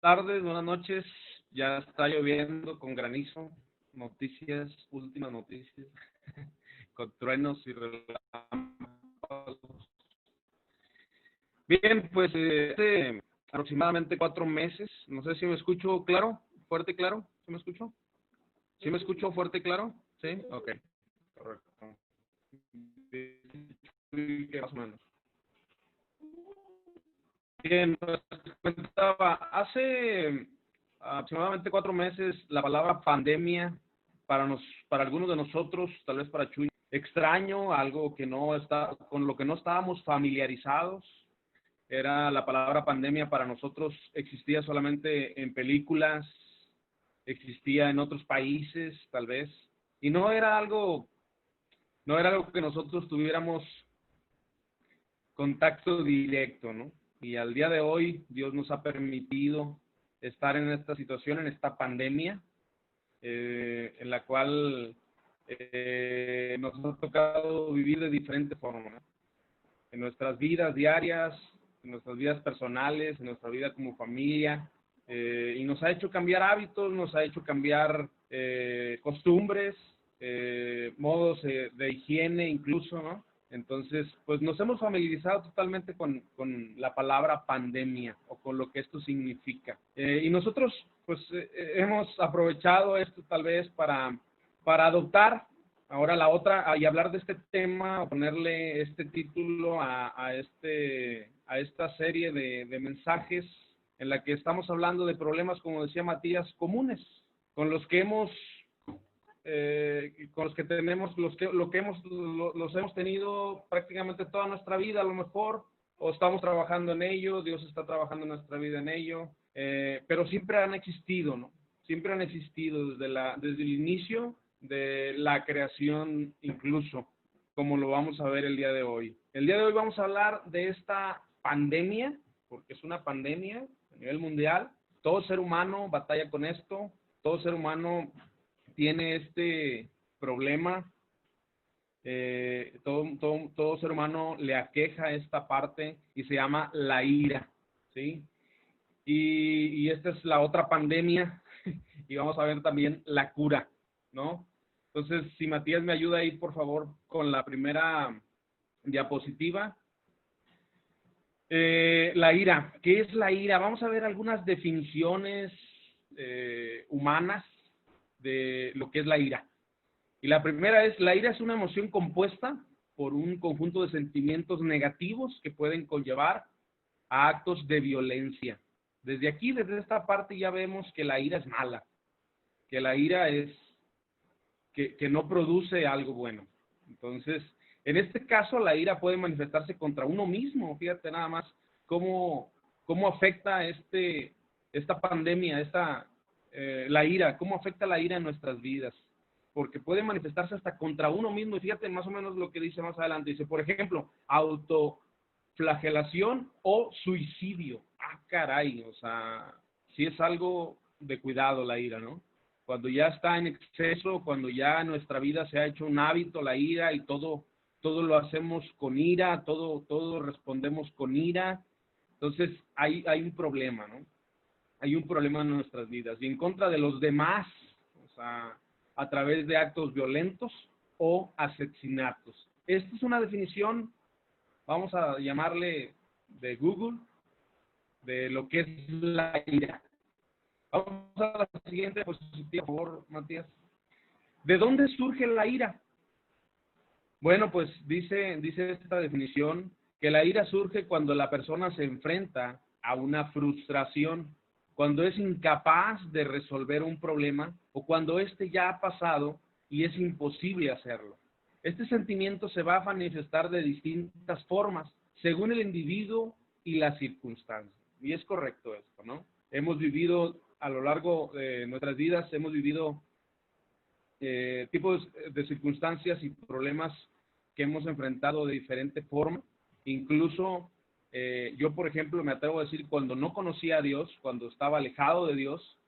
Tardes, buenas noches. Ya está lloviendo con granizo. Noticias, últimas noticias, con truenos y relámpagos. Bien, pues hace aproximadamente 4 meses, no sé si me escucho claro, fuerte y claro, ¿sí me escucho? ¿Sí me escucho fuerte y claro? Sí, ok, correcto. Más o menos. Bien, pues comentaba, hace aproximadamente 4 meses la palabra pandemia para algunos de nosotros, tal vez para Chuy, extraño, algo que no está, con lo que no estábamos familiarizados. Era la palabra pandemia para nosotros, existía solamente en películas, existía en otros países, tal vez, y no era algo que nosotros tuviéramos contacto directo, ¿no? Y al día de hoy, Dios nos ha permitido estar en esta situación, en esta pandemia, en la cual nos ha tocado vivir de diferente forma, ¿no? En nuestras vidas diarias, en nuestras vidas personales, en nuestra vida como familia, y nos ha hecho cambiar hábitos, nos ha hecho cambiar costumbres, modos de higiene incluso, ¿no? Entonces, pues nos hemos familiarizado totalmente con la palabra pandemia o con lo que esto significa. Y nosotros, pues, hemos aprovechado esto tal vez para adoptar ahora la otra, y hablar de este tema, ponerle este título a esta serie de mensajes en la que estamos hablando de problemas, como decía Matías, comunes, con los que hemos con los que tenemos, los hemos tenido prácticamente toda nuestra vida, a lo mejor, o estamos trabajando en ello, Dios está trabajando en nuestra vida en ello, pero siempre han existido, ¿no? Siempre han existido desde el inicio de la creación, incluso, como lo vamos a ver el día de hoy. El día de hoy vamos a hablar de esta pandemia, porque es una pandemia a nivel mundial. Todo ser humano batalla con esto, todo ser humano tiene este problema, todo ser humano le aqueja esta parte y se llama la ira, ¿sí? Y esta es la otra pandemia y vamos a ver también la cura, ¿no? Entonces, si Matías me ayuda ahí, por favor, con la primera diapositiva. La ira, ¿qué es la ira? Vamos a ver algunas definiciones humanas de lo que es la ira. Y la primera es, la ira es una emoción compuesta por un conjunto de sentimientos negativos que pueden conllevar a actos de violencia. Desde aquí, desde esta parte, ya vemos que la ira es mala, que la ira es que no produce algo bueno. Entonces, en este caso, la ira puede manifestarse contra uno mismo. Fíjate nada más cómo afecta esta pandemia, la ira, cómo afecta la ira en nuestras vidas. Porque puede manifestarse hasta contra uno mismo. Y fíjate más o menos lo que dice más adelante. Dice, por ejemplo, autoflagelación o suicidio. Ah, caray, o sea, sí es algo de cuidado la ira, ¿no? Cuando ya está en exceso, cuando ya nuestra vida se ha hecho un hábito, la ira, y todo lo hacemos con ira, todo respondemos con ira, entonces hay un problema, ¿no? Hay un problema en nuestras vidas, y en contra de los demás, o sea, a través de actos violentos o asesinatos. Esta es una definición, vamos a llamarle de Google, de lo que es la ira. Vamos a la siguiente diapositiva, por favor, Matías. ¿De dónde surge la ira? Bueno, pues dice esta definición que la ira surge cuando la persona se enfrenta a una frustración, cuando es incapaz de resolver un problema o cuando éste ya ha pasado y es imposible hacerlo. Este sentimiento se va a manifestar de distintas formas según el individuo y las circunstancias. Y es correcto esto, ¿no? Hemos vivido a lo largo de nuestras vidas, hemos vivido tipos de circunstancias y problemas que hemos enfrentado de diferente forma. Incluso yo, por ejemplo, me atrevo a decir, cuando no conocía a Dios, cuando estaba alejado de Dios,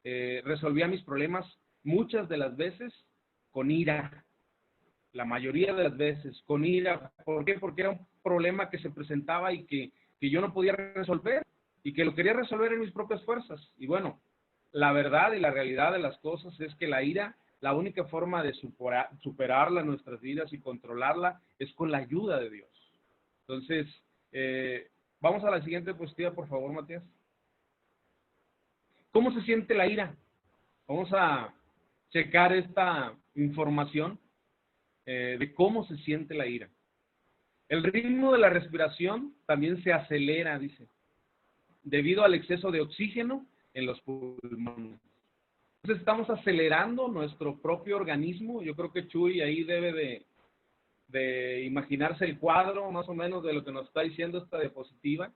resolvía mis problemas muchas de las veces con ira, la mayoría de las veces con ira. ¿Por qué? Porque era un problema que se presentaba y que yo no podía resolver. y que lo quería resolver en mis propias fuerzas. Y bueno, la verdad y la realidad de las cosas es que la ira, la única forma de superarla en nuestras vidas y controlarla es con la ayuda de Dios. Entonces, vamos a la siguiente diapositiva, por favor, Matías. ¿Cómo se siente la ira? Vamos a checar esta información de cómo se siente la ira. El ritmo de la respiración también se acelera, dice, debido al exceso de oxígeno en los pulmones. Entonces estamos acelerando nuestro propio organismo. Yo creo que Chuy ahí debe de imaginarse el cuadro más o menos de lo que nos está diciendo esta diapositiva.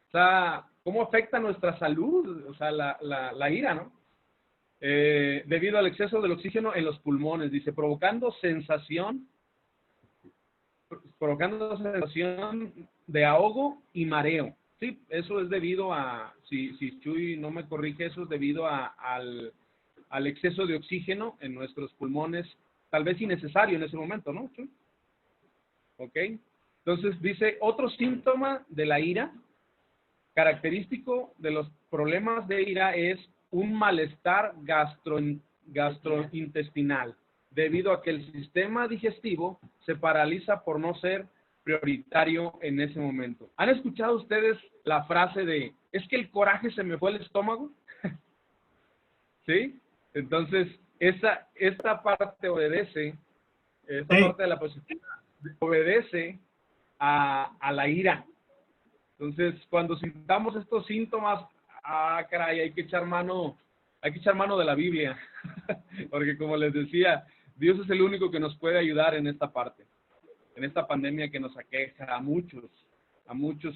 O sea, ¿cómo afecta nuestra salud? O sea, la ira, ¿no? Debido al exceso del oxígeno en los pulmones, dice, provocando sensación de ahogo y mareo. Sí, eso es debido a, si Chuy no me corrige, eso es debido al exceso de oxígeno en nuestros pulmones, tal vez innecesario en ese momento, ¿no, Chuy? ¿Ok? Entonces dice, otro síntoma de la ira, característico de los problemas de ira, es un malestar gastrointestinal, debido a que el sistema digestivo se paraliza por no ser prioritario en ese momento. ¿Han escuchado ustedes la frase de, es que el coraje se me fue al estómago? ¿Sí? Entonces, esta parte obedece, esta parte de la posición obedece a la ira. Entonces, cuando sintamos estos síntomas, caray, hay que echar mano de la Biblia, porque como les decía, Dios es el único que nos puede ayudar en esta parte, en esta pandemia que nos aqueja a muchos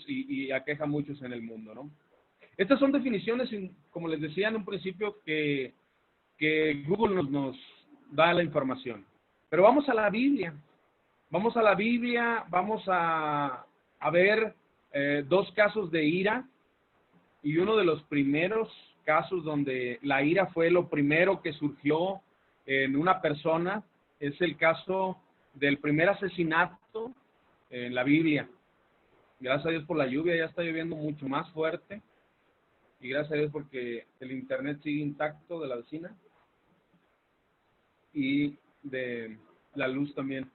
y aqueja a muchos en el mundo, ¿no? Estas son definiciones, como les decía en un principio, que Google nos da la información. Pero vamos a la Biblia. Vamos a ver dos casos de ira, y uno de los primeros casos donde la ira fue lo primero que surgió en una persona es el caso del primer asesinato en la Biblia. Gracias a Dios por la lluvia, ya está lloviendo mucho más fuerte, y gracias a Dios porque el internet sigue intacto de la vecina y de la luz también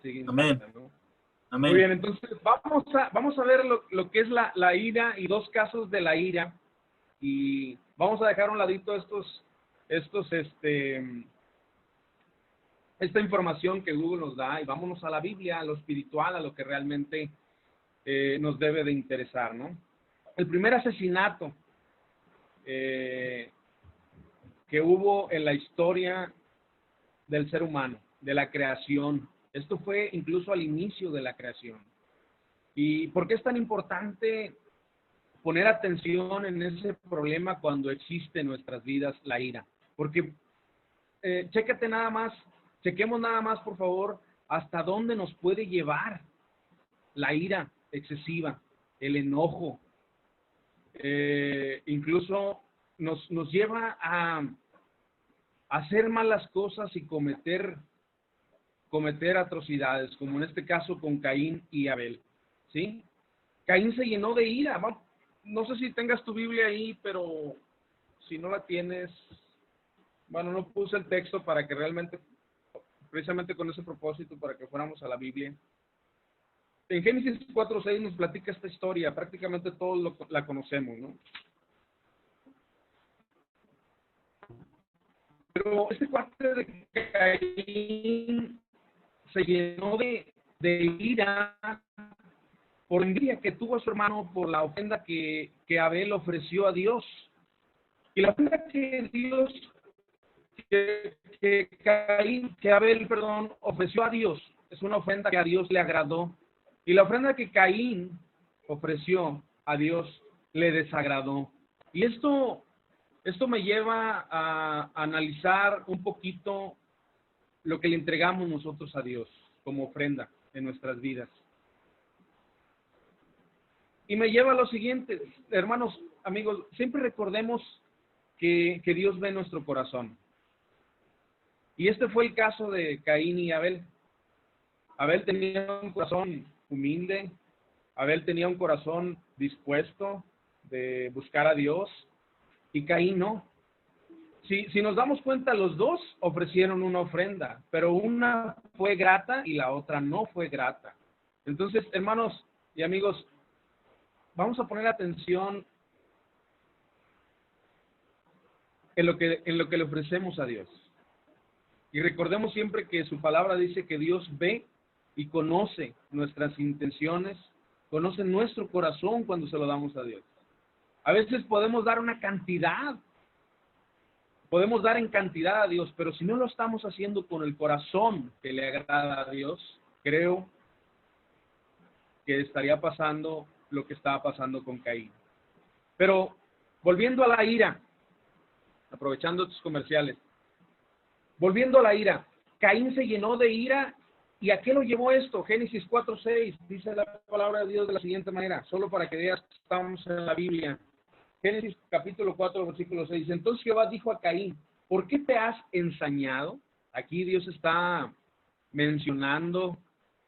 sigue intacta, ¿no? Amén. Muy bien, entonces vamos a ver lo que es la ira y dos casos de la ira, y vamos a dejar a un ladito esta información que Google nos da, y vámonos a la Biblia, a lo espiritual, a lo que realmente nos debe de interesar, ¿no? El primer asesinato que hubo en la historia del ser humano, de la creación. Esto fue incluso al inicio de la creación. ¿Y por qué es tan importante poner atención en ese problema cuando existe en nuestras vidas la ira? Porque chequemos nada más, por favor, hasta dónde nos puede llevar la ira excesiva, el enojo. Incluso nos lleva a hacer malas cosas y cometer atrocidades, como en este caso con Caín y Abel, ¿sí? Caín se llenó de ira. No sé si tengas tu Biblia ahí, pero si no la tienes, bueno, no puse el texto para que realmente, precisamente con ese propósito, para que fuéramos a la Biblia. En Génesis 4:6 nos platica esta historia, prácticamente todos la conocemos, ¿no? Pero este cuate de Caín se llenó de ira por la envidia que tuvo a su hermano por la ofrenda que Abel ofreció a Dios. Y la ofrenda que Abel ofreció a Dios es una ofrenda que a Dios le agradó. Y la ofrenda que Caín ofreció a Dios le desagradó. Y esto me lleva a analizar un poquito lo que le entregamos nosotros a Dios como ofrenda en nuestras vidas. Y me lleva a lo siguiente, hermanos, amigos, siempre recordemos que Dios ve nuestro corazón. Y este fue el caso de Caín y Abel. Abel tenía un corazón humilde, Abel tenía un corazón dispuesto, de buscar a Dios, y Caín no. Si nos damos cuenta, los dos ofrecieron una ofrenda, pero una fue grata y la otra no fue grata. Entonces, hermanos y amigos, vamos a poner atención en lo que le ofrecemos a Dios. Y recordemos siempre que su palabra dice que Dios ve y conoce nuestras intenciones, conoce nuestro corazón cuando se lo damos a Dios. A veces podemos dar una cantidad, podemos dar en cantidad a Dios, pero si no lo estamos haciendo con el corazón que le agrada a Dios, creo que estaría pasando lo que estaba pasando con Caín. Pero volviendo a la ira, aprovechando estos comerciales, volviendo a la ira, Caín se llenó de ira. ¿Y a qué lo llevó esto? Génesis 4:6 dice la palabra de Dios de la siguiente manera, solo para que veas que estamos en la Biblia. Génesis capítulo 4, versículo 6. Entonces Jehová dijo a Caín, ¿por qué te has ensañado? Aquí Dios está mencionando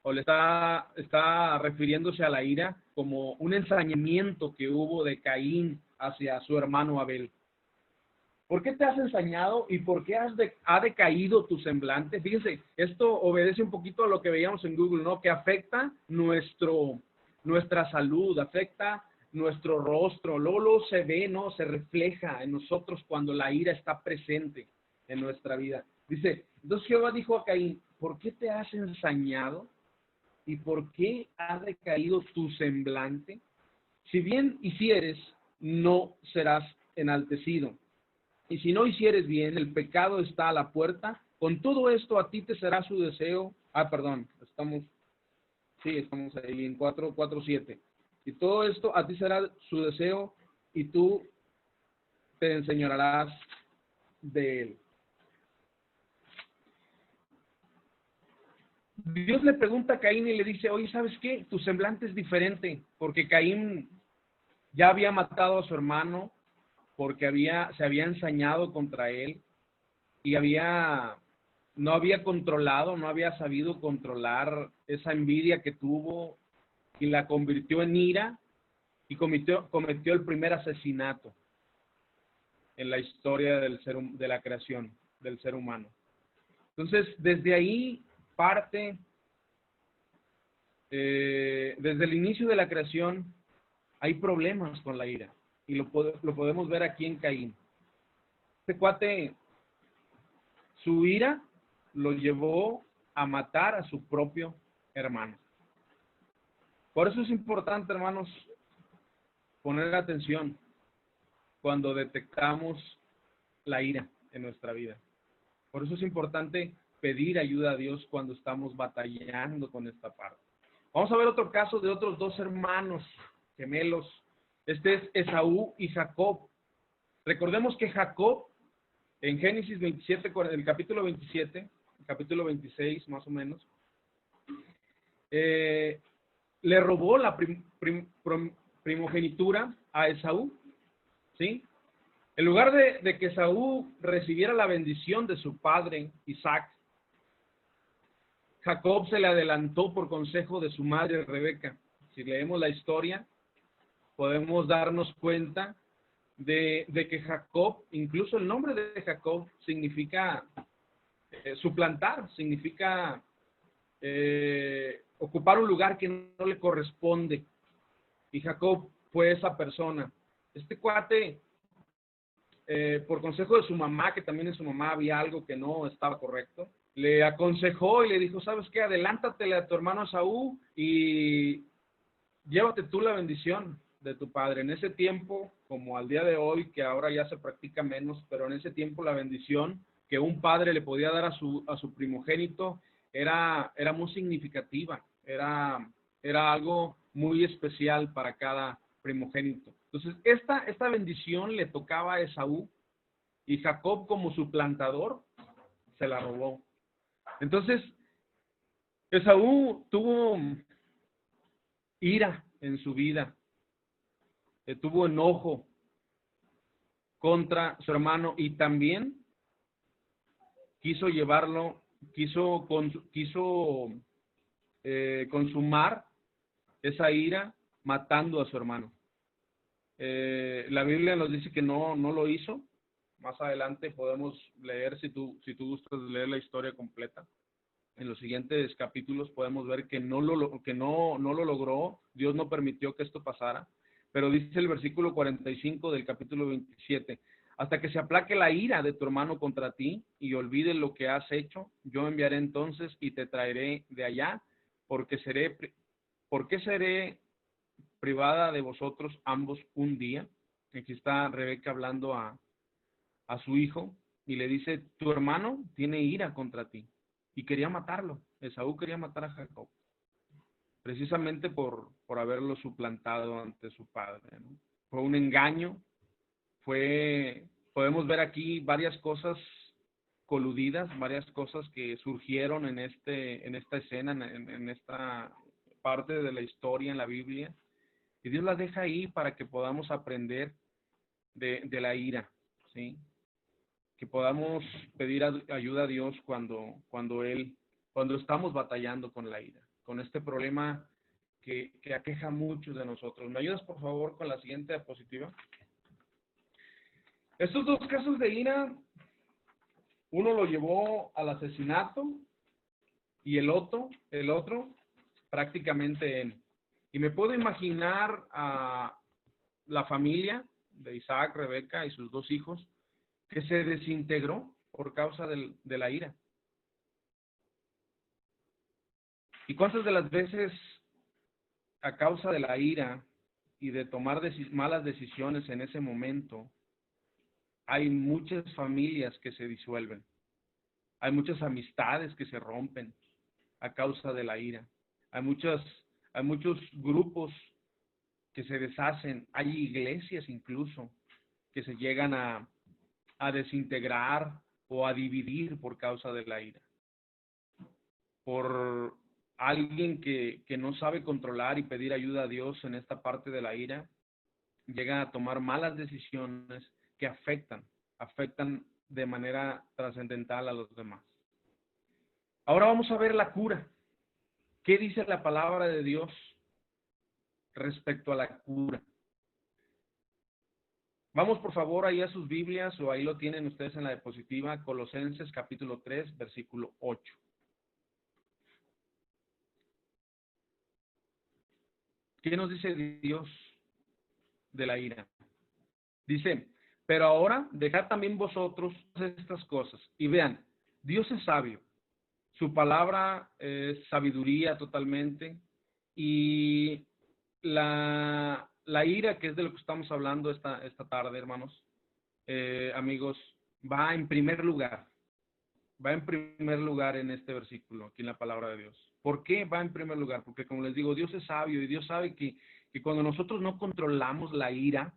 o le está refiriéndose a la ira como un ensañamiento que hubo de Caín hacia su hermano Abel. ¿Por qué te has ensañado y por qué ha decaído tu semblante? Fíjense, esto obedece un poquito a lo que veíamos en Google, ¿no? Que afecta nuestra salud, afecta nuestro rostro. Luego se ve, ¿no? Se refleja en nosotros cuando la ira está presente en nuestra vida. Dice, entonces Jehová dijo a Caín, ¿por qué te has ensañado y por qué ha decaído tu semblante? Si bien hicieres, no serás enaltecido. Y si no hicieres bien, el pecado está a la puerta. Con todo esto a ti te será su deseo. Estamos ahí en 4:7. Y todo esto a ti será su deseo y tú te enseñorearás de él. Dios le pregunta a Caín y le dice, oye, ¿sabes qué? Tu semblante es diferente, porque Caín ya había matado a su hermano, porque se había ensañado contra él y no había controlado, no había sabido controlar esa envidia que tuvo y la convirtió en ira y cometió el primer asesinato en la historia de la creación del ser humano. Entonces, desde ahí parte, desde el inicio de la creación, hay problemas con la ira. Y lo podemos ver aquí en Caín. Este cuate, su ira lo llevó a matar a su propio hermano. Por eso es importante, hermanos, poner atención cuando detectamos la ira en nuestra vida. Por eso es importante pedir ayuda a Dios cuando estamos batallando con esta parte. Vamos a ver otro caso de otros dos hermanos gemelos. Este es Esaú y Jacob. Recordemos que Jacob, en Génesis 27, el capítulo 27, el capítulo 26 más o menos, le robó la primogenitura a Esaú, ¿sí? En lugar de que Esaú recibiera la bendición de su padre Isaac, Jacob se le adelantó por consejo de su madre Rebeca. Si leemos la historia, podemos darnos cuenta de que Jacob, incluso el nombre de Jacob significa suplantar, significa ocupar un lugar que no le corresponde. Y Jacob fue esa persona. Este cuate, por consejo de su mamá, que también en su mamá había algo que no estaba correcto, le aconsejó y le dijo, ¿sabes qué? Adelántatele a tu hermano Esaú y llévate tú la bendición de tu padre. En ese tiempo, como al día de hoy, que ahora ya se practica menos, pero en ese tiempo la bendición que un padre le podía dar a su primogénito era muy significativa, era algo muy especial para cada primogénito. Entonces, esta bendición le tocaba a Esaú y Jacob, como suplantador, se la robó. Entonces, Esaú tuvo ira en su vida, tuvo enojo contra su hermano y también quiso consumar esa ira matando a su hermano. La Biblia nos dice que no lo hizo. Más adelante podemos leer, si tú gustas leer la historia completa. En los siguientes capítulos podemos ver que no lo logró. Dios no permitió que esto pasara. Pero dice el versículo 45 del capítulo 27, hasta que se aplaque la ira de tu hermano contra ti y olvide lo que has hecho, yo enviaré entonces y te traeré de allá, porque seré privada de vosotros ambos un día. Aquí está Rebeca hablando a su hijo y le dice, tu hermano tiene ira contra ti y quería matarlo. Esaú quería matar a Jacob, precisamente por haberlo suplantado ante su padre, ¿no? Fue un engaño, podemos ver aquí varias cosas coludidas, varias cosas que surgieron en esta escena, en esta parte de la historia en la Biblia, y Dios las deja ahí para que podamos aprender de la ira, ¿sí? Que podamos pedir ayuda a Dios cuando estamos batallando con la ira, con este problema que aqueja a muchos de nosotros. ¿Me ayudas, por favor, con la siguiente diapositiva? Estos dos casos de ira, uno lo llevó al asesinato y el otro prácticamente él. Y me puedo imaginar a la familia de Isaac, Rebeca y sus dos hijos que se desintegró por causa de la ira. ¿Y cuántas de las veces a causa de la ira y de tomar malas decisiones en ese momento, hay muchas familias que se disuelven, hay muchas amistades que se rompen a causa de la ira, hay muchos grupos que se deshacen, hay iglesias incluso que se llegan a desintegrar o a dividir por causa de la ira, por alguien que no sabe controlar y pedir ayuda a Dios en esta parte de la ira, llega a tomar malas decisiones que afectan de manera trascendental a los demás. Ahora vamos a ver la cura. ¿Qué dice la palabra de Dios respecto a la cura? Vamos por favor ahí a sus Biblias o ahí lo tienen ustedes en la diapositiva, Colosenses capítulo 3, versículo 8. ¿Qué nos dice Dios de la ira? Dice, pero ahora dejad también vosotros estas cosas. Y vean, Dios es sabio. Su palabra es sabiduría totalmente. Y la ira, que es de lo que estamos hablando esta tarde, hermanos, amigos, va en primer lugar. Va en primer lugar en este versículo, aquí en la palabra de Dios. ¿Por qué va en primer lugar? Porque como les digo, Dios es sabio y Dios sabe que cuando nosotros no controlamos la ira,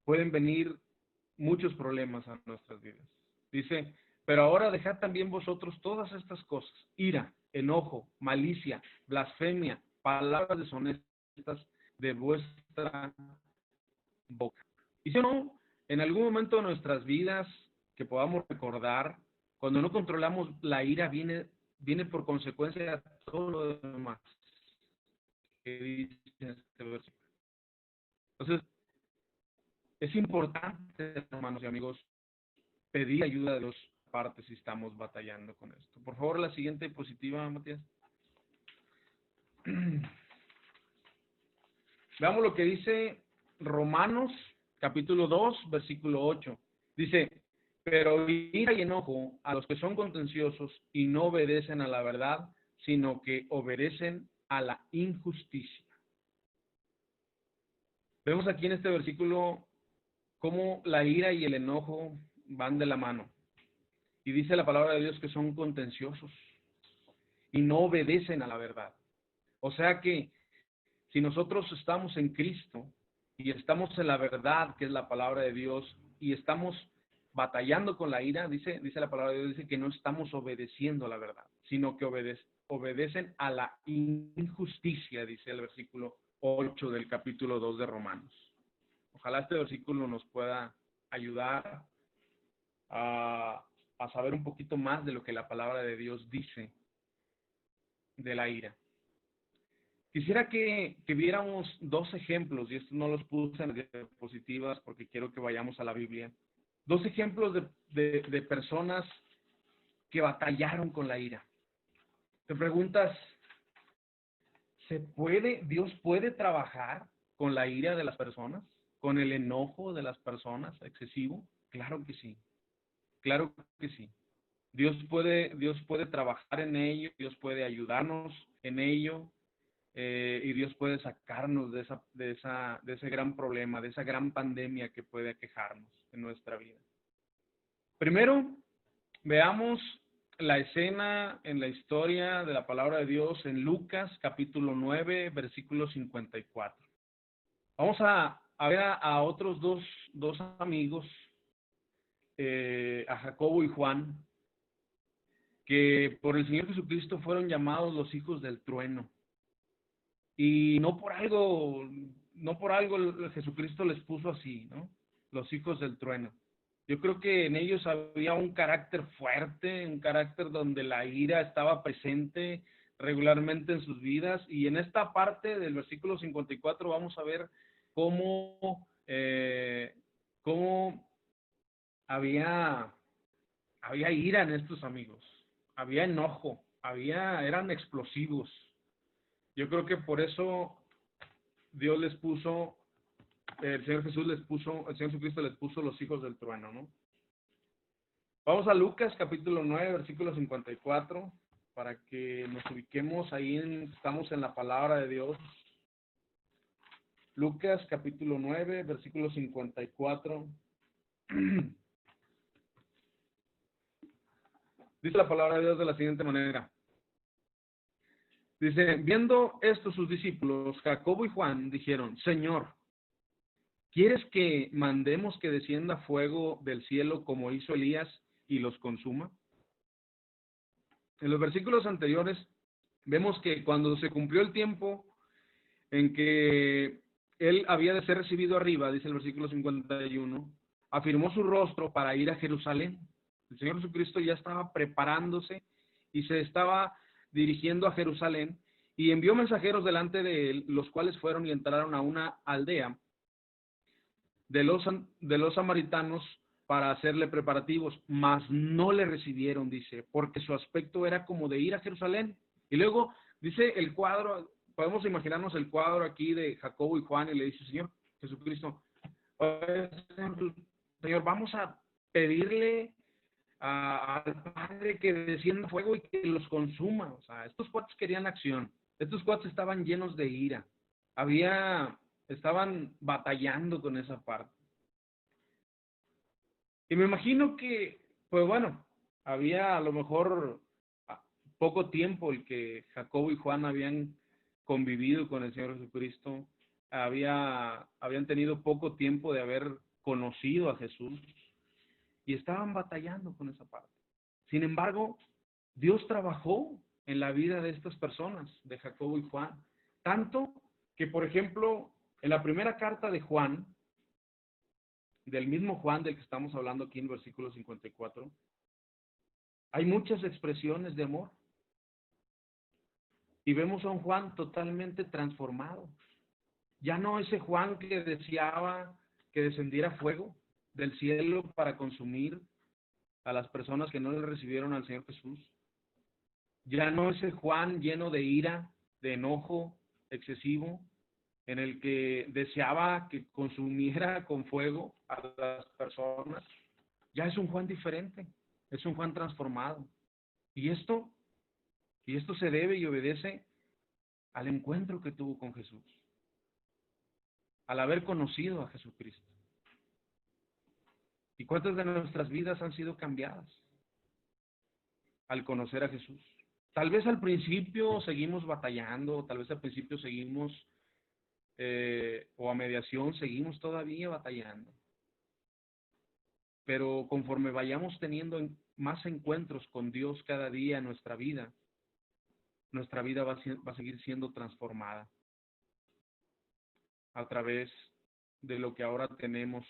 pueden venir muchos problemas a nuestras vidas. Dice, pero ahora dejad también vosotros todas estas cosas, ira, enojo, malicia, blasfemia, palabras deshonestas de vuestra boca. Y si no, en algún momento de nuestras vidas que podamos recordar, cuando no controlamos la ira, viene por consecuencia de todo lo demás que dice este versículo. Entonces, es importante, hermanos y amigos, pedir ayuda de Dios aparte si estamos batallando con esto. Por favor, la siguiente diapositiva, Matías. Veamos lo que dice Romanos, capítulo 2, versículo 8. Dice, pero ira y enojo a los que son contenciosos y no obedecen a la verdad, sino que obedecen a la injusticia. Vemos aquí en este versículo cómo la ira y el enojo van de la mano. Y dice la palabra de Dios que son contenciosos y no obedecen a la verdad. O sea que si nosotros estamos en Cristo y estamos en la verdad, que es la palabra de Dios, y estamos batallando con la ira, dice la palabra de Dios, dice que no estamos obedeciendo a la verdad, sino que obedecen a la injusticia, dice el versículo 8 del capítulo 2 de Romanos. Ojalá este versículo nos pueda ayudar a saber un poquito más de lo que la palabra de Dios dice de la ira. Quisiera que viéramos dos ejemplos, y estos no los puse en las diapositivas porque quiero que vayamos a la Biblia. Dos ejemplos de personas que batallaron con la ira. Te preguntas, ¿Dios puede trabajar con la ira de las personas? ¿Con el enojo de las personas excesivo? Claro que sí, claro que sí. Dios puede trabajar en ello, Dios puede ayudarnos en ello, y Dios puede sacarnos de ese gran problema, de esa gran pandemia que puede aquejarnos en nuestra vida. Primero, veamos la escena en la historia de la palabra de Dios en Lucas capítulo 9, versículo 54. Vamos a ver a otros dos amigos, a Jacobo y Juan, que por el Señor Jesucristo fueron llamados los hijos del trueno. Y no por algo Jesucristo les puso así, ¿no? Los hijos del trueno. Yo creo que en ellos había un carácter fuerte, un carácter donde la ira estaba presente regularmente en sus vidas. Y en esta parte del versículo 54 vamos a ver cómo había ira en estos amigos, había enojo, eran explosivos. Yo creo que por eso Dios les puso, el Señor Jesucristo les puso los hijos del trueno, ¿no? Vamos a Lucas capítulo 9, versículo 54, para que nos ubiquemos ahí, estamos en la palabra de Dios. Lucas capítulo 9, versículo 54. Dice la palabra de Dios de la siguiente manera. Dice, viendo esto sus discípulos, Jacobo y Juan, dijeron, Señor, ¿quieres que mandemos que descienda fuego del cielo como hizo Elías y los consuma? En los versículos anteriores vemos que cuando se cumplió el tiempo en que él había de ser recibido arriba, dice el versículo 51, afirmó su rostro para ir a Jerusalén. El Señor Jesucristo ya estaba preparándose y se estaba dirigiendo a Jerusalén y envió mensajeros delante de él, los cuales fueron y entraron a una aldea de los samaritanos para hacerle preparativos, mas no le recibieron, dice, porque su aspecto era como de ir a Jerusalén. Y luego dice el cuadro, podemos imaginarnos el cuadro aquí de Jacobo y Juan, y le dice, Señor Jesucristo, Señor, vamos a pedirle al Padre que descienda fuego y que los consuma. O sea, estos cuates querían acción, estos cuates estaban llenos de ira, estaban batallando con esa parte. Y me imagino que, pues bueno, había a lo mejor poco tiempo el que Jacobo y Juan habían convivido con el Señor Jesucristo, habían tenido poco tiempo de haber conocido a Jesús y estaban batallando con esa parte. Sin embargo, Dios trabajó en la vida de estas personas, de Jacobo y Juan, tanto que, por ejemplo, en la primera carta de Juan, del mismo Juan del que estamos hablando aquí en el versículo 54, hay muchas expresiones de amor. Y vemos a un Juan totalmente transformado. Ya no ese Juan que deseaba que descendiera fuego del cielo para consumir a las personas que no le recibieron al Señor Jesús. Ya no ese Juan lleno de ira, de enojo excesivo, en el que deseaba que consumiera con fuego a las personas. Ya es un Juan diferente, es un Juan transformado. Y esto se debe y obedece al encuentro que tuvo con Jesús, al haber conocido a Jesucristo. ¿Y cuántas de nuestras vidas han sido cambiadas al conocer a Jesús? Tal vez al principio seguimos batallando, tal vez al principio seguimos, o a mediación seguimos todavía batallando. Pero conforme vayamos teniendo más encuentros con Dios cada día en nuestra vida va a seguir siendo transformada a través de lo que ahora tenemos,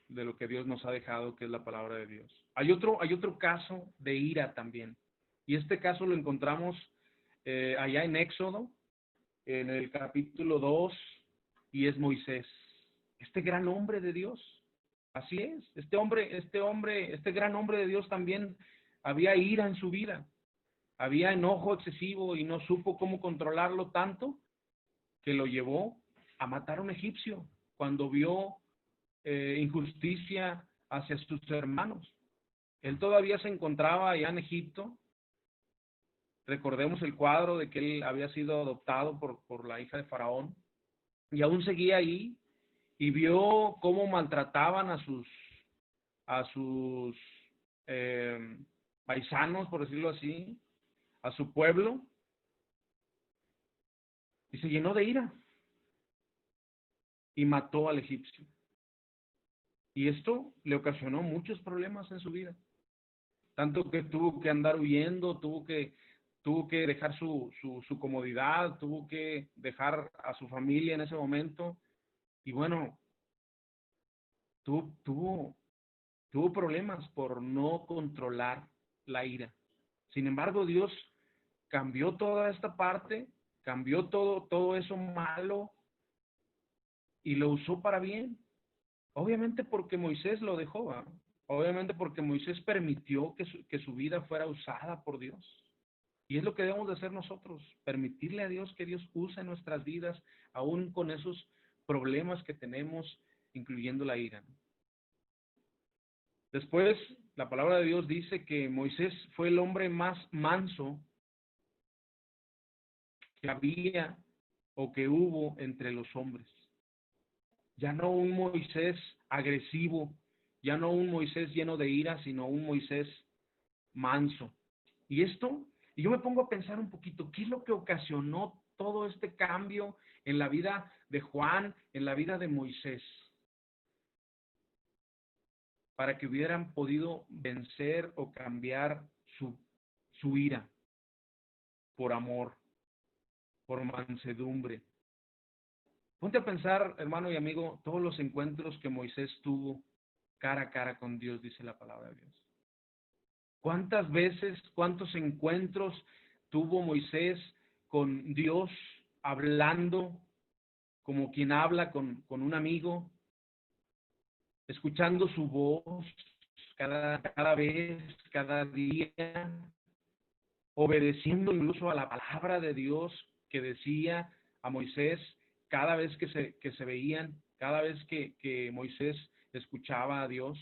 de lo que Dios nos ha dejado, que es la palabra de Dios. Hay otro caso de ira también, y este caso lo encontramos allá en Éxodo, en el capítulo 2, y es Moisés, este gran hombre de Dios. Así es, este gran hombre de Dios también había ira en su vida, había enojo excesivo y no supo cómo controlarlo tanto que lo llevó a matar a un egipcio cuando vio injusticia hacia sus hermanos. Él todavía se encontraba allá en Egipto. Recordemos el cuadro de que él había sido adoptado por la hija de Faraón y aún seguía ahí y vio cómo maltrataban a sus eh, paisanos, por decirlo así, a su pueblo, y se llenó de ira y mató al egipcio. Y esto le ocasionó muchos problemas en su vida, tanto que tuvo que andar huyendo, tuvo que dejar su comodidad, tuvo que dejar a su familia en ese momento, y bueno, tuvo, tuvo problemas por no controlar la ira. Sin embargo, Dios cambió toda esta parte, cambió todo eso malo y lo usó para bien. Obviamente porque Moisés lo dejó, ¿va? Obviamente porque Moisés permitió que su vida fuera usada por Dios. Y es lo que debemos de hacer nosotros, permitirle a Dios que Dios use nuestras vidas, aún con esos problemas que tenemos, incluyendo la ira. Después, la palabra de Dios dice que Moisés fue el hombre más manso que había o que hubo entre los hombres. Ya no un Moisés agresivo, ya no un Moisés lleno de ira, sino un Moisés manso. Y yo me pongo a pensar un poquito, ¿qué es lo que ocasionó todo este cambio en la vida de Juan, en la vida de Moisés? Para que hubieran podido vencer o cambiar su ira por amor, por mansedumbre. Ponte a pensar, hermano y amigo, todos los encuentros que Moisés tuvo cara a cara con Dios, dice la palabra de Dios. ¿Cuántas veces, cuántos encuentros tuvo Moisés con Dios hablando como quien habla con un amigo, escuchando su voz cada vez, cada día, obedeciendo incluso a la palabra de Dios que decía a Moisés cada vez que se veían, cada vez que Moisés escuchaba a Dios?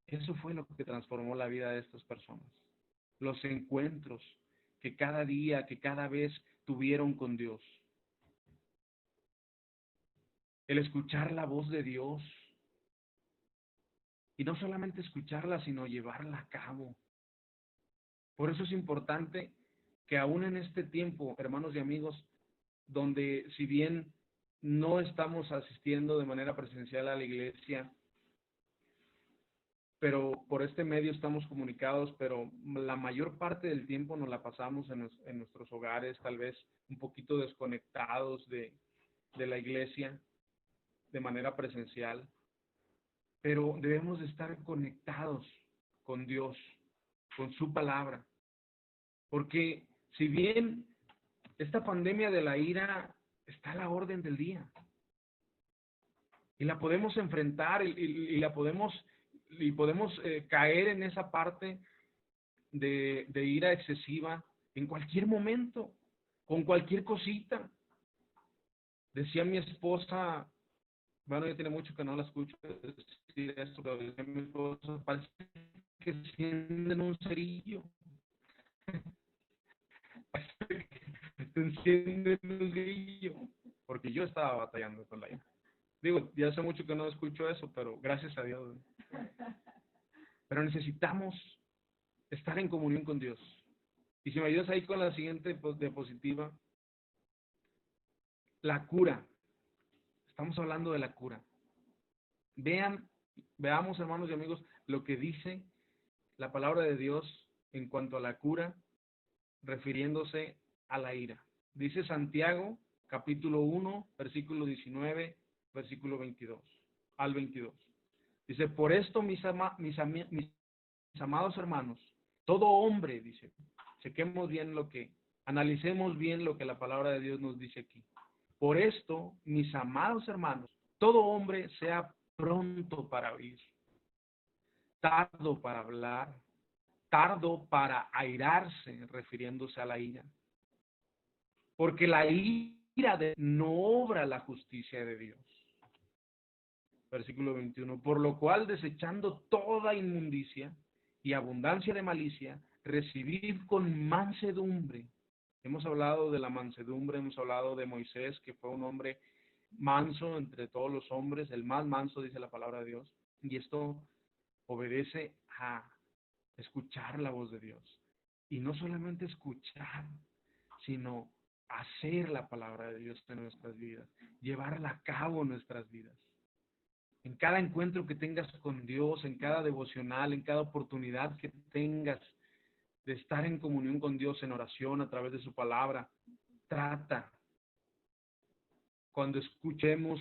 Eso fue lo que transformó la vida de estas personas. Los encuentros que cada día, que cada vez tuvieron con Dios. El escuchar la voz de Dios. Y no solamente escucharla, sino llevarla a cabo. Por eso es importante que aún en este tiempo, hermanos y amigos, donde si bien no estamos asistiendo de manera presencial a la iglesia, pero por este medio estamos comunicados, pero la mayor parte del tiempo nos la pasamos en nuestros hogares, tal vez un poquito desconectados de la iglesia de manera presencial, pero debemos de estar conectados con Dios, con su palabra, porque si bien esta pandemia de la ira está a la orden del día, y la podemos enfrentar y la podemos caer en esa parte de ira excesiva en cualquier momento, con cualquier cosita. Decía mi esposa, bueno, ya tiene mucho que no la escucho decir esto, pero decía mi esposa, parece que encienden un cerillo. Parece que encienden un cerillo. Porque yo estaba batallando con la ira. Digo, ya hace mucho que no escucho eso, pero gracias a Dios. Pero necesitamos estar en comunión con Dios. Y si me ayudas ahí con la siguiente diapositiva, la cura. Estamos hablando de la cura. Veamos, hermanos y amigos, lo que dice la palabra de Dios en cuanto a la cura, refiriéndose a la ira. Dice Santiago, capítulo 1, versículo 19, versículo 22, al 22. Dice, por esto, mis amados hermanos, todo hombre, dice, chequemos bien Analicemos bien lo que la palabra de Dios nos dice aquí. Por esto, mis amados hermanos, todo hombre sea pronto para oír, tardo para hablar, tardo para airarse, refiriéndose a la ira. Porque la ira no obra la justicia de Dios. Versículo 21. Por lo cual, desechando toda inmundicia y abundancia de malicia, recibid con mansedumbre. Hemos hablado de la mansedumbre, hemos hablado de Moisés, que fue un hombre manso entre todos los hombres, el más manso, dice la palabra de Dios. Y esto obedece a escuchar la voz de Dios. Y no solamente escuchar, sino hacer la palabra de Dios en nuestras vidas, llevarla a cabo en nuestras vidas. En cada encuentro que tengas con Dios, en cada devocional, en cada oportunidad que tengas de estar en comunión con Dios en oración a través de su palabra, trata. Cuando escuchemos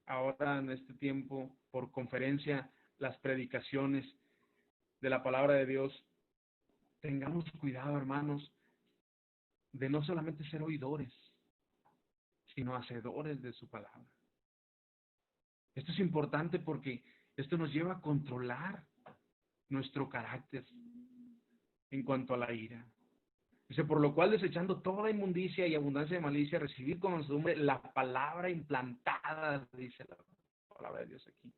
ahora en este tiempo por conferencia las predicaciones de la palabra de Dios, tengamos cuidado, hermanos, de no solamente ser oidores, sino hacedores de su palabra. Esto es importante porque esto nos lleva a controlar nuestro carácter en cuanto a la ira. Dice, por lo cual, desechando toda inmundicia y abundancia de malicia, recibir con mansedumbre la palabra implantada, dice la palabra de Dios aquí.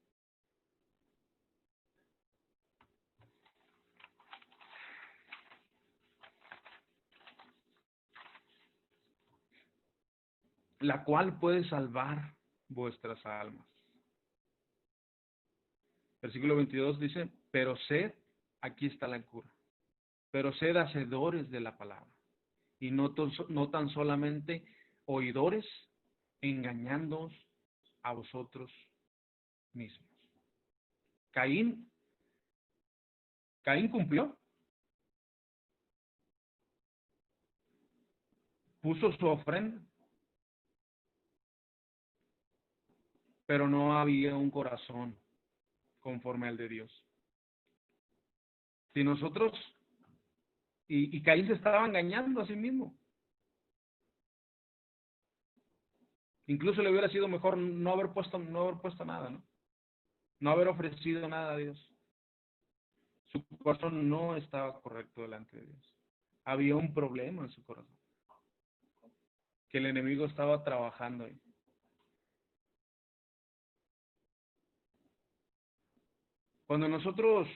La cual puede salvar vuestras almas. Versículo 22 dice, pero sed, aquí está la cura, pero sed hacedores de la palabra, y no tan solamente oidores, engañándoos a vosotros mismos. Caín cumplió, puso su ofrenda, pero no había un corazón conforme al de Dios. Si nosotros, y Caín se estaba engañando a sí mismo. Incluso le hubiera sido mejor no haber puesto nada, ¿no? No haber ofrecido nada a Dios. Su corazón no estaba correcto delante de Dios. Había un problema en su corazón, que el enemigo estaba trabajando ahí. Cuando nosotros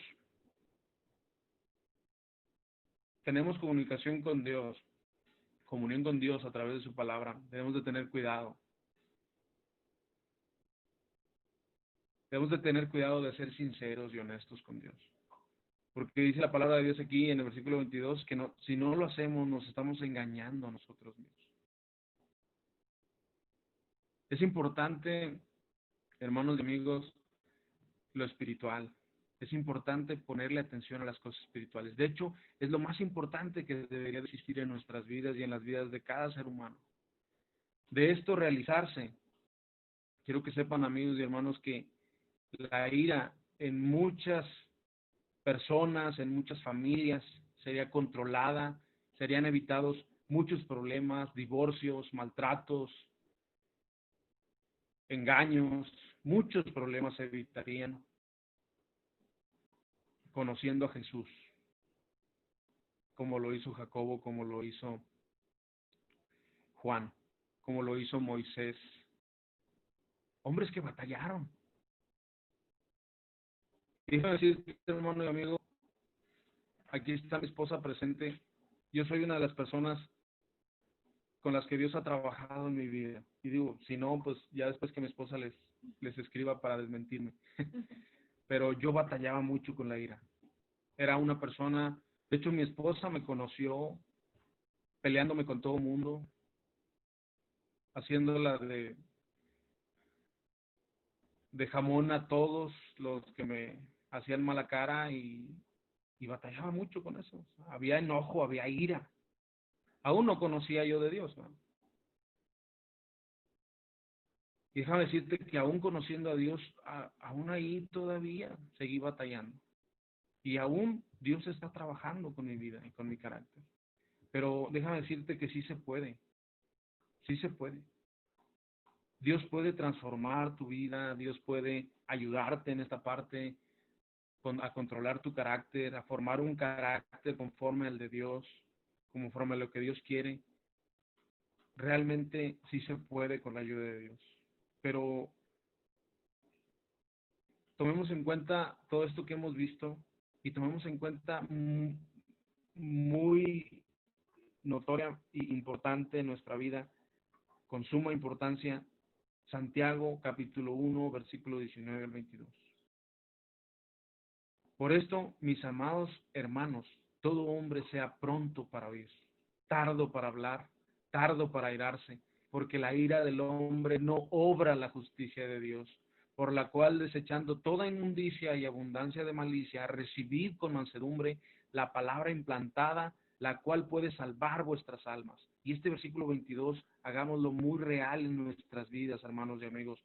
tenemos comunicación con Dios, comunión con Dios a través de su palabra, debemos de tener cuidado. Debemos de tener cuidado de ser sinceros y honestos con Dios. Porque dice la palabra de Dios aquí en el versículo 22 que no, si no lo hacemos nos estamos engañando a nosotros mismos. Es importante, hermanos y amigos, lo espiritual. Es importante ponerle atención a las cosas espirituales. De hecho, es lo más importante que debería existir en nuestras vidas y en las vidas de cada ser humano. De esto realizarse, quiero que sepan, amigos y hermanos, que la ira en muchas personas, en muchas familias, sería controlada, serían evitados muchos problemas, divorcios, maltratos, engaños, muchos problemas se evitarían conociendo a Jesús, como lo hizo Jacobo, como lo hizo Juan, como lo hizo Moisés. Hombres que batallaron. Déjame decirte, hermano y amigo, aquí está mi esposa presente. Yo soy una de las personas con las que Dios ha trabajado en mi vida. Y digo, si no, pues ya después que mi esposa les escriba para desmentirme. Pero yo batallaba mucho con la ira. Era una persona, de hecho mi esposa me conoció peleándome con todo el mundo, haciéndola de jamón a todos los que me hacían mala cara y batallaba mucho con eso. Había enojo, había ira. Aún no conocía yo de Dios, ¿no? Y déjame decirte que aún conociendo a Dios, aún ahí todavía seguí batallando. Y aún Dios está trabajando con mi vida y con mi carácter. Pero déjame decirte que sí se puede, sí se puede. Dios puede transformar tu vida, Dios puede ayudarte en esta parte a controlar tu carácter, a formar un carácter conforme al de Dios, conforme a lo que Dios quiere. Realmente sí se puede con la ayuda de Dios. Pero tomemos en cuenta todo esto que hemos visto y tomemos en cuenta muy notoria e importante en nuestra vida, con suma importancia, Santiago capítulo 1, versículo 19 al 22. Por esto, mis amados hermanos, todo hombre sea pronto para oír, tardo para hablar, tardo para airarse, porque la ira del hombre no obra la justicia de Dios, por la cual desechando toda inmundicia y abundancia de malicia, recibid con mansedumbre la palabra implantada, la cual puede salvar vuestras almas. Y este versículo 22, hagámoslo muy real en nuestras vidas, hermanos y amigos.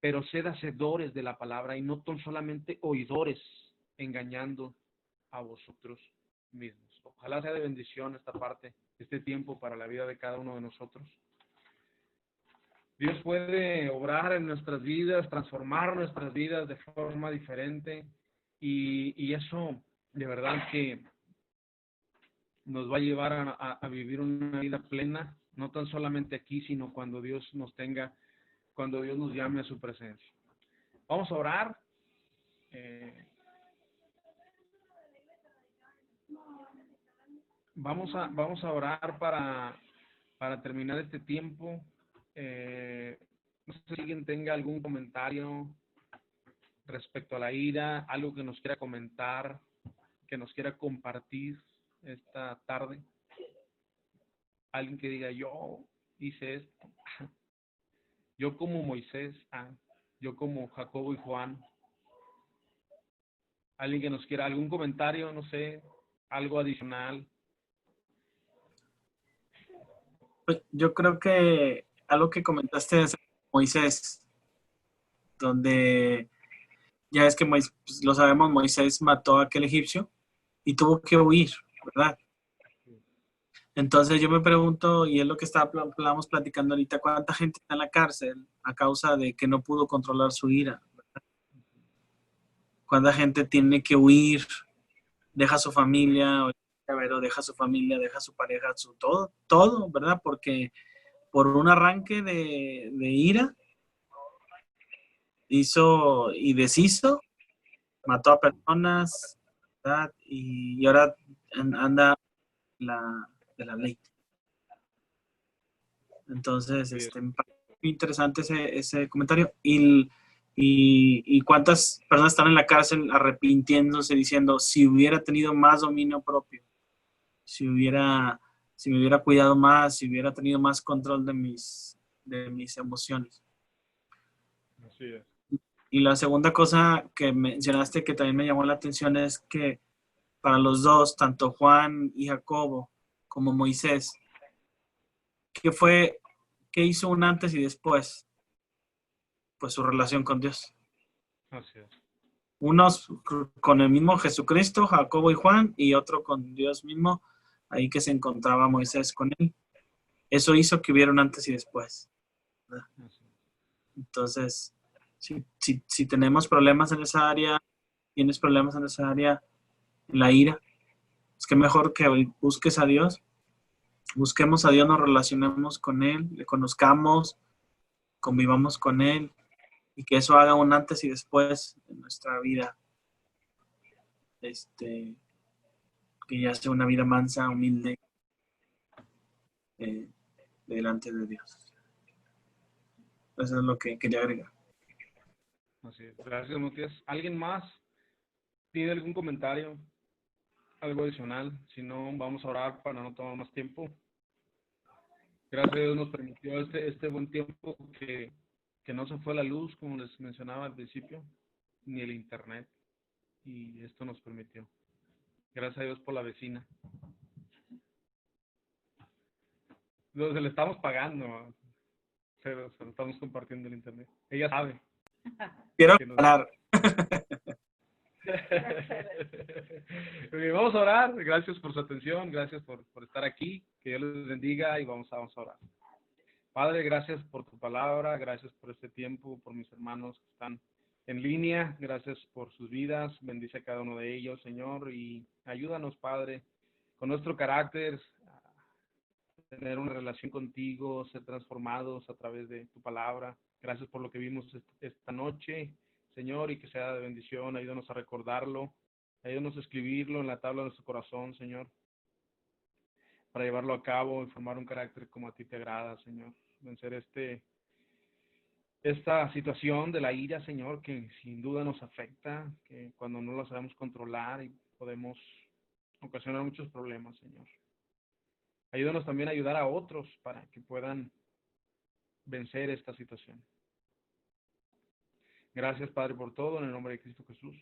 Pero sed hacedores de la palabra y no tan solamente oidores, engañando a vosotros mismos. Ojalá sea de bendición esta parte, este tiempo para la vida de cada uno de nosotros. Dios puede obrar en nuestras vidas, transformar nuestras vidas de forma diferente y eso de verdad que nos va a llevar a vivir una vida plena, no tan solamente aquí, sino cuando Dios nos tenga, cuando Dios nos llame a su presencia. Vamos a orar. Vamos a orar para terminar este tiempo. No sé si alguien tenga algún comentario respecto a la ira, algo que nos quiera comentar, que nos quiera compartir esta tarde. Alguien que diga, yo hice esto, yo como Moisés, yo como Jacobo y Juan. Alguien que nos quiera algún comentario, no sé, algo adicional. Pues yo creo que algo que comentaste es Moisés, donde ya es que Moisés, pues lo sabemos, Moisés mató a aquel egipcio y tuvo que huir, ¿verdad? Entonces yo me pregunto, y es lo que estábamos platicando ahorita, ¿cuánta gente está en la cárcel a causa de que no pudo controlar su ira? ¿Cuánta gente tiene que huir, deja su familia, o deja su familia, deja su pareja, su todo, ¿verdad? Porque por un arranque de ira hizo y deshizo, mató a personas, ¿verdad? Y ahora anda de la ley. Entonces, me parece muy interesante ese comentario. Y cuántas personas están en la cárcel arrepintiéndose, diciendo, si hubiera tenido más dominio propio, si me hubiera cuidado más, si hubiera tenido más control de mis emociones. Así es. Y la segunda cosa que mencionaste que también me llamó la atención es que para los dos, tanto Juan y Jacobo como Moisés, ¿qué hizo un antes y después? Pues su relación con Dios. Así es. Unos con el mismo Jesucristo, Jacobo y Juan, y otro con Dios mismo, ahí que se encontraba Moisés con él. Eso hizo que hubiera un antes y después. Entonces, si tenemos problemas en esa área, tienes problemas en esa área, en la ira, es que mejor que busques a Dios, busquemos a Dios, nos relacionemos con Él, le conozcamos, convivamos con Él, y que eso haga un antes y después en nuestra vida. Que ya sea una vida mansa, humilde, delante de Dios. Eso es lo que quería agregar. Así es. Gracias, Matías. ¿Alguien más tiene algún comentario, algo adicional? Si no, vamos a orar para no tomar más tiempo. Gracias a Dios nos permitió este buen tiempo que no se fue la luz, como les mencionaba al principio, ni el internet, y esto nos permitió. Gracias a Dios por la vecina. Se le estamos pagando, ¿no? Se lo estamos compartiendo el internet. Ella sabe. Quiero hablar. Vamos a orar. Gracias por su atención, gracias por estar aquí. Que Dios les bendiga y vamos a orar. Padre, gracias por tu palabra, gracias por este tiempo, por mis hermanos que están en línea, gracias por sus vidas, bendice a cada uno de ellos, Señor, y ayúdanos, Padre, con nuestro carácter, a tener una relación contigo, ser transformados a través de tu palabra. Gracias por lo que vimos esta noche, Señor, y que sea de bendición, ayúdanos a recordarlo, ayúdanos a escribirlo en la tabla de nuestro corazón, Señor, para llevarlo a cabo y formar un carácter como a ti te agrada, Señor. Vencer esta situación de la ira, Señor, que sin duda nos afecta, que cuando no la sabemos controlar y podemos ocasionar muchos problemas, Señor. Ayúdanos también a ayudar a otros para que puedan vencer esta situación. Gracias, Padre, por todo, en el nombre de Cristo Jesús.